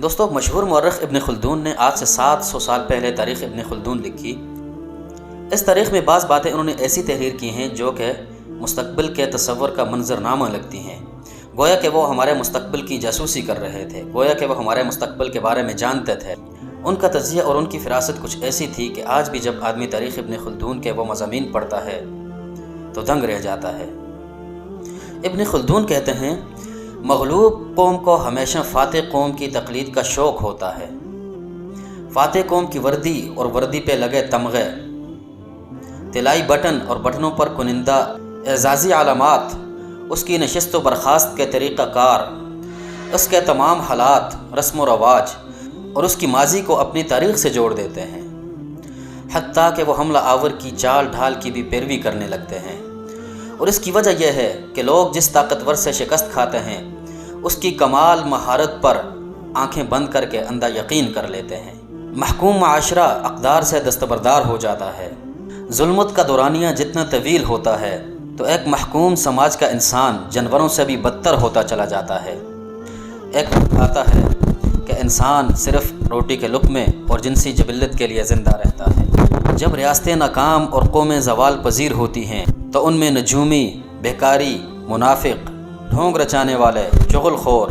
دوستو، مشہور مورخ ابن خلدون نے آج سے 700 سال پہلے تاریخ ابن خلدون لکھی۔ اس تاریخ میں بعض باتیں انہوں نے ایسی تحریر کی ہیں جو کہ مستقبل کے تصور کا منظرنامہ لگتی ہیں، گویا کہ وہ ہمارے مستقبل کی جاسوسی کر رہے تھے، گویا کہ وہ ہمارے مستقبل کے بارے میں جانتے تھے۔ ان کا تجزیہ اور ان کی فراست کچھ ایسی تھی کہ آج بھی جب آدمی تاریخ ابن خلدون کے وہ مضامین پڑھتا ہے تو دنگ رہ جاتا ہے۔ ابن خلدون کہتے ہیں، مغلوب قوم کو ہمیشہ فاتح قوم کی تقلید کا شوق ہوتا ہے۔ فاتح قوم کی وردی اور وردی پہ لگے تمغے، طلائی بٹن اور بٹنوں پر کنندہ اعزازی علامات، اس کی نشست و برخاست کے طریقہ کار، اس کے تمام حالات، رسم و رواج اور اس کی ماضی کو اپنی تاریخ سے جوڑ دیتے ہیں، حتیٰ کہ وہ حملہ آور کی چال ڈھال کی بھی پیروی کرنے لگتے ہیں۔ اور اس کی وجہ یہ ہے کہ لوگ جس طاقتور سے شکست کھاتے ہیں اس کی کمال مہارت پر آنکھیں بند کر کے اندھا یقین کر لیتے ہیں۔ محکوم معاشرہ اقدار سے دستبردار ہو جاتا ہے۔ ظلمت کا دورانیہ جتنا طویل ہوتا ہے تو ایک محکوم سماج کا انسان جانوروں سے بھی بدتر ہوتا چلا جاتا ہے۔ ایک وقت آتا ہے کہ انسان صرف روٹی کے لقمے اور جنسی جبلت کے لیے زندہ رہتا ہے۔ جب ریاستیں ناکام اور قومیں زوال پذیر ہوتی ہیں تو ان میں نجومی، بیکاری، منافق، ڈھونگ رچانے والے، چغل خور،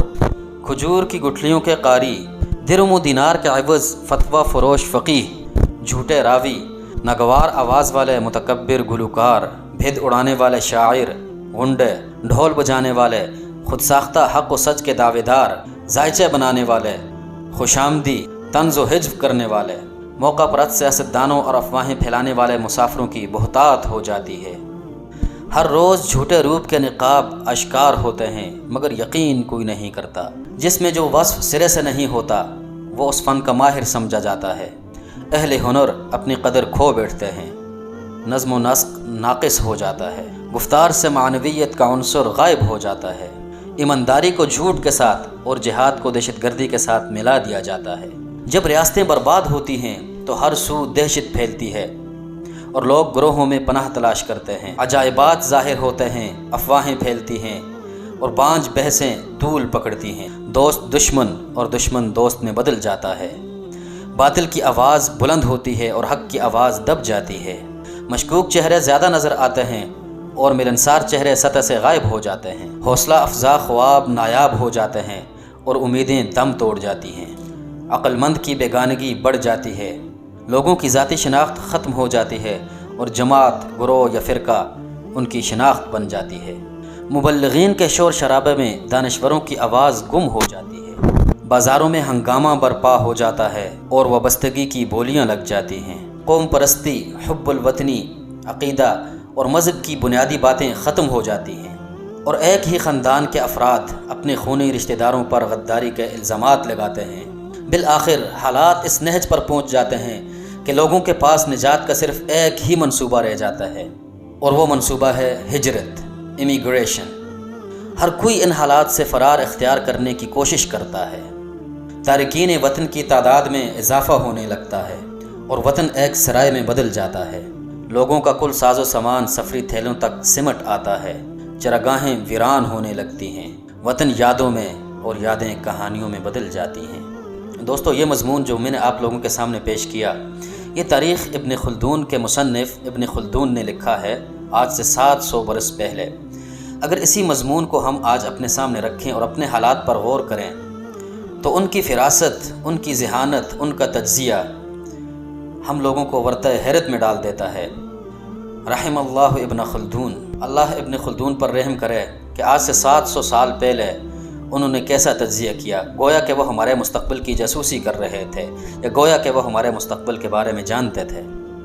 کھجور کی گٹھلیوں کے قاری، درم و دینار کے عوض فتویٰ فروش فقیہ، جھوٹے راوی، ناگوار آواز والے متکبر گلوکار، بھید اڑانے والے شاعر، غنڈے، ڈھول بجانے والے، خود ساختہ حق و سچ کے دعوے دار، ذائچے بنانے والے، خوشامدی، طنز و حجب کرنے والے، موقع پرست سیاستدانوں اور افواہیں پھیلانے والے مسافروں کی بہتات ہو جاتی ہے۔ ہر روز جھوٹے روپ کے نقاب اشکار ہوتے ہیں مگر یقین کوئی نہیں کرتا۔ جس میں جو وصف سرے سے نہیں ہوتا وہ اس فن کا ماہر سمجھا جاتا ہے۔ اہل ہنر اپنی قدر کھو بیٹھتے ہیں، نظم و نسق ناقص ہو جاتا ہے، گفتار سے معنویت کا عنصر غائب ہو جاتا ہے، ایمانداری کو جھوٹ کے ساتھ اور جہاد کو دہشت گردی کے ساتھ ملا دیا جاتا ہے۔ جب ریاستیں برباد ہوتی ہیں تو ہر سو دہشت پھیلتی ہے اور لوگ گروہوں میں پناہ تلاش کرتے ہیں، عجائبات ظاہر ہوتے ہیں، افواہیں پھیلتی ہیں اور بانجھ بحثیں طول پکڑتی ہیں، دوست دشمن اور دشمن دوست میں بدل جاتا ہے، باطل کی آواز بلند ہوتی ہے اور حق کی آواز دب جاتی ہے، مشکوک چہرے زیادہ نظر آتے ہیں اور ملنسار چہرے سطح سے غائب ہو جاتے ہیں، حوصلہ افزا خواب نایاب ہو جاتے ہیں اور امیدیں دم توڑ جاتی ہیں، عقل مند کی بیگانگی بڑھ جاتی ہے، لوگوں کی ذاتی شناخت ختم ہو جاتی ہے اور جماعت، گروہ یا فرقہ ان کی شناخت بن جاتی ہے، مبلغین کے شور شرابے میں دانشوروں کی آواز گم ہو جاتی ہے، بازاروں میں ہنگامہ برپا ہو جاتا ہے اور وابستگی کی بولیاں لگ جاتی ہیں، قوم پرستی، حب الوطنی، عقیدہ اور مذہب کی بنیادی باتیں ختم ہو جاتی ہیں اور ایک ہی خاندان کے افراد اپنے خونی رشتہ داروں پر غداری کے الزامات لگاتے ہیں۔ بالآخر حالات اس نہج پر پہنچ جاتے ہیں کہ لوگوں کے پاس نجات کا صرف ایک ہی منصوبہ رہ جاتا ہے اور وہ منصوبہ ہے ہجرت، امیگریشن۔ ہر کوئی ان حالات سے فرار اختیار کرنے کی کوشش کرتا ہے، تارکین وطن کی تعداد میں اضافہ ہونے لگتا ہے اور وطن ایک سرائے میں بدل جاتا ہے، لوگوں کا کل ساز و سامان سفری تھیلوں تک سمٹ آتا ہے، چراگاہیں ویران ہونے لگتی ہیں، وطن یادوں میں اور یادیں کہانیوں میں بدل جاتی ہیں۔ دوستو، یہ مضمون جو میں نے آپ لوگوں کے سامنے پیش کیا، یہ تاریخ ابن خلدون کے مصنف ابن خلدون نے لکھا ہے آج سے 700 برس پہلے۔ اگر اسی مضمون کو ہم آج اپنے سامنے رکھیں اور اپنے حالات پر غور کریں تو ان کی فراست، ان کی ذہانت، ان کا تجزیہ ہم لوگوں کو ورطہ حیرت میں ڈال دیتا ہے۔ رحم اللہ ابن خلدون، اللہ ابن خلدون پر رحم کرے کہ آج سے 700 سال پہلے انہوں نے کیسا تجزیہ کیا، گویا کہ وہ ہمارے مستقبل کی جاسوسی کر رہے تھے یا گویا کہ وہ ہمارے مستقبل کے بارے میں جانتے تھے۔